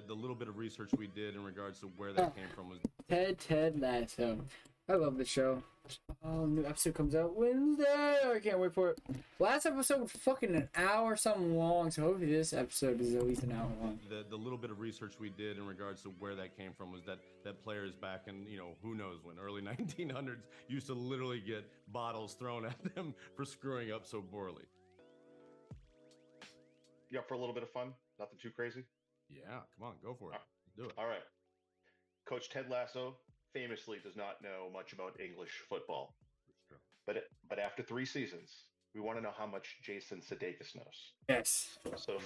The little bit of research we did in regards to where that came from was Ted Lasso. I love the show. New episode comes out Wednesday. I can't wait for it. Last episode was fucking an hour something long, so hopefully this episode is at least an hour long. the little bit of research we did in regards to where that came from was that players back in, who knows when, early 1900s used to literally get bottles thrown at them for screwing up so poorly. You up for a little bit of fun? Nothing too crazy? Yeah, come on, go for it. Do it. All right. Coach Ted Lasso famously does not know much about English football. That's true. But after 3 seasons, we want to know how much Jason Sudeikis knows. Yes. So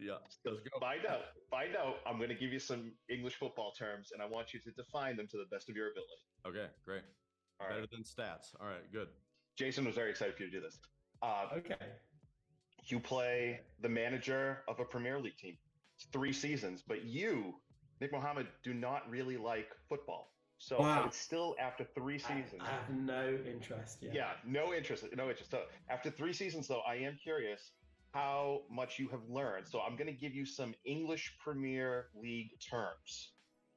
Yeah, let's go. Find out. I'm going to give you some English football terms, and I want you to define them to the best of your ability. Okay, great. All Better right. than stats. All right, good. Jason was very excited for you to do this. Okay. You play the manager of a Premier League team. It's 3 seasons, but you, Nick Mohammed, do not really like football. So Wow. it's still after 3 seasons. I have no interest. Yeah, no interest. So after 3 seasons, though, I am curious how much you have learned. So I'm going to give you some English Premier League terms,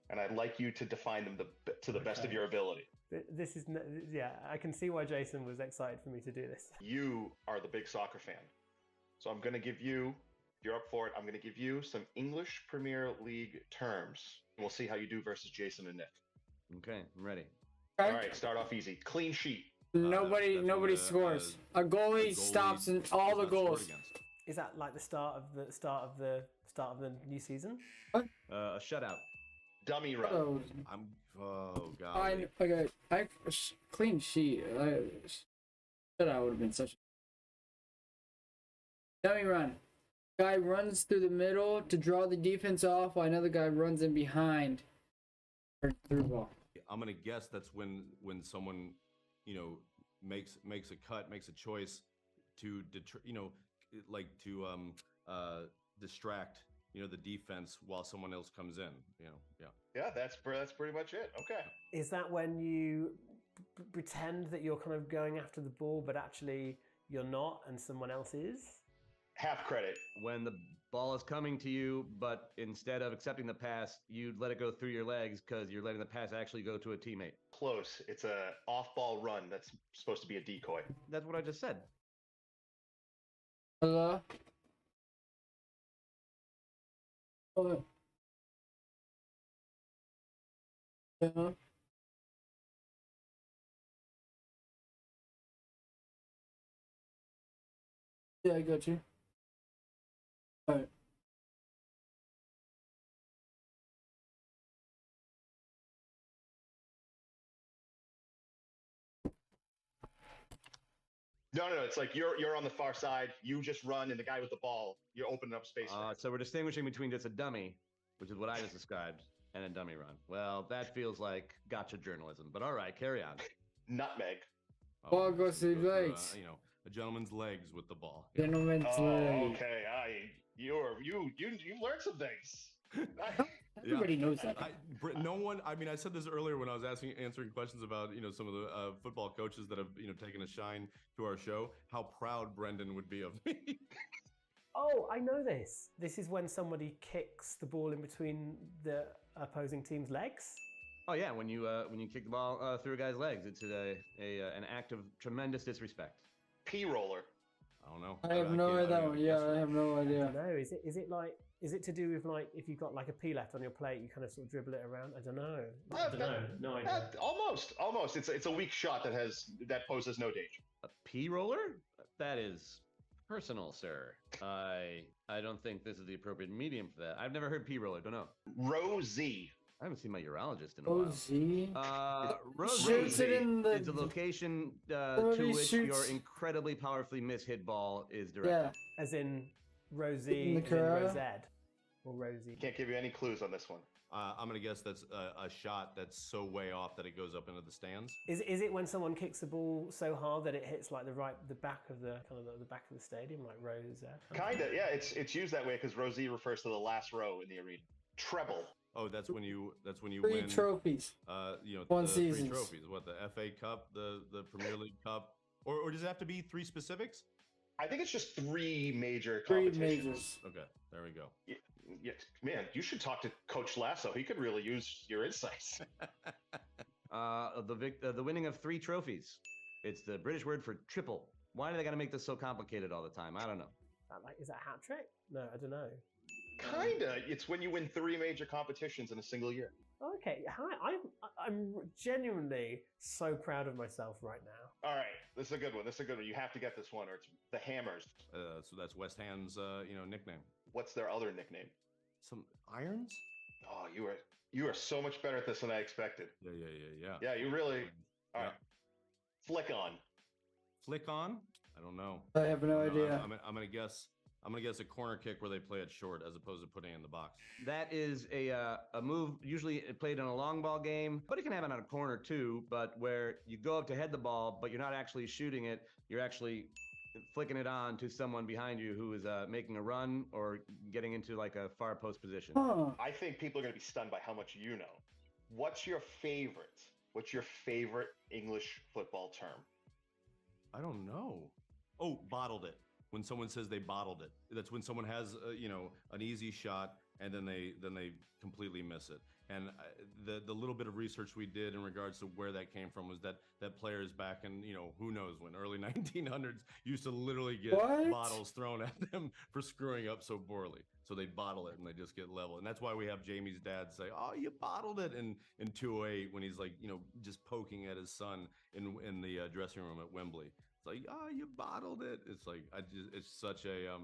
and I'd like you to define them to the best of your ability. This is I can see why Jason was excited for me to do this. You are the big soccer fan. So I'm going to give you, if you're up for it, I'm going to give you some English Premier League terms. And we'll see how you do versus Jason and Nick. Okay, I'm ready. All right, start off easy. Clean sheet. Nobody that's scores. A goalie stops in all the is not scored goals. against. Is that like the start of the new season? A shutout. Dummy run. Oh, Oh god. clean sheet. That would have been such. Dummy run. Guy runs through the middle to draw the defense off, while another guy runs in behind. Or through ball. I'm gonna guess that's when someone, makes a cut, makes a choice to distract, the defense while someone else comes in. Yeah, that's pretty much it. Okay. Is that when you pretend that you're kind of going after the ball, but actually you're not, and someone else is? Half credit. When the ball is coming to you, but instead of accepting the pass, you let it go through your legs because you're letting the pass actually go to a teammate. Close. It's a off-ball run that's supposed to be a decoy. That's what I just said. Hello? Oh. Yeah. Yeah, I got you. Alright. No. It's like you're on the far side. You just run, and the guy with the ball, you're opening up space. So we're distinguishing between just a dummy, which is what I just described, and a dummy run. Well, that feels like gotcha journalism, but all right, carry on. Nutmeg. Ball goes so through go legs. a gentleman's legs with the ball. Gentleman's Oh, leg. okay. You learned some things. Everybody knows that. No one. I mean, I said this earlier when I was answering questions about some of the football coaches that have taken a shine to our show. How proud Brendan would be of me. Oh, I know this. This is when somebody kicks the ball in between the opposing team's legs. Oh yeah, when you kick the ball through a guy's legs, it's an act of tremendous disrespect. P-roller. I don't know. I have no can't- idea. don't Yeah, guess I have no I idea. don't know. Is it to do with like if you've got like a P left on your plate, you kind of sort of dribble it around? I don't know. No idea. Almost. It's a weak shot that poses no danger. A P-roller? That is personal, sir. I don't think this is the appropriate medium for that. I've never heard P-roller. Don't know. Rosie. I haven't seen my urologist in a while. OZ? Shoots it in the. It's a location Where to he which shoots- your incredibly powerfully mishit ball is Yeah. directed. As in Rosie, In the as in crowd? Rosette, or Rosie. Can't give you any clues on this one. I'm gonna guess that's a shot that's so way off that it goes up into the stands. Is it when someone kicks the ball so hard that it hits like the back of the back of the stadium, like Rosette? Kinda, yeah. It's used that way because Rosie refers to the last row in the arena. Treble. Oh, that's when you 3 win. trophies. One the three seasons. trophies. What, the FA Cup, the Premier League Cup, or does it have to be 3 specifics? I think it's just 3 major 3 competitions. majors. Okay, there we go. Yeah, man, you should talk to Coach Lasso. He could really use your insights. The winning of 3 trophies. It's the British word for triple. Why do they got to make this so complicated all the time? I don't know. Is that a hat trick? No, I don't know. Kinda. It's when you win 3 major competitions in a single year. Okay, hi. I'm genuinely so proud of myself right now. All right, this is a good one. You have to get this one, or it's the Hammers. So that's West Ham's nickname. What's their other nickname? Some irons? Oh, you are so much better at this than I expected. Yeah. Yeah, you really. All right. Flick on. Flick on? I don't know. I have no idea. I'm gonna guess. I'm gonna guess a corner kick where they play it short as opposed to putting it in the box. That is a move usually played in a long ball game, but it can happen on a corner too. But where you go up to head the ball, but you're not actually shooting it, you're actually flicking it on to someone behind you who is making a run or getting into like a far post position. Huh. I think people are going to be stunned by how much you know. What's your favorite English football term? I don't know. Oh, bottled it. When someone says they bottled it, that's when someone has an easy shot and then they completely miss it. And the little bit of research we did in regards to where that came from was that players back in who knows when, early 1900s, used to literally get bottles thrown at them for screwing up so poorly. So they bottle it and they just get level. And that's why we have Jamie's dad say, "Oh, you bottled it," in 208 when he's like just poking at his son in the dressing room at Wembley. It's like, "Oh, you bottled it." It's like it's such a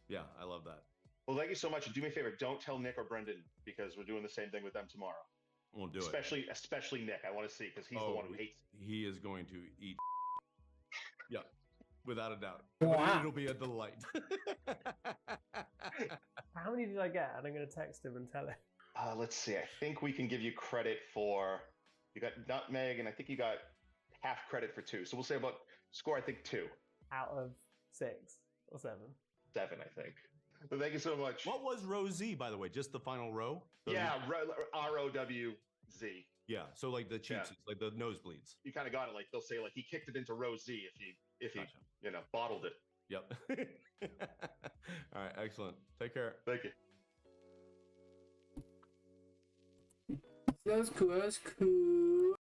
yeah, I love that. Well, thank you so much. And do me a favor, don't tell Nick or Brendan because we're doing the same thing with them tomorrow. Won't do Especially Nick. I want to see because he's the one who hates it. He is going to eat. Yeah, without a doubt. Wow. It'll be a delight. How many did I get? And I'm going to text him and tell him. Let's see. I think we can give you credit for you got nutmeg, and I think you got half credit for 2. So we'll say about score. I think 2 out of 6 or 7. 7, I think. But thank you so much. What was row Z, by the way? Just the final row? Yeah, ROWZ. Yeah, so like the cheats, like the nosebleeds. You kind of got it. Like they'll say, like he kicked it into row Z if he bottled it. Yep. All right, excellent. Take care. Thank you. That was cool.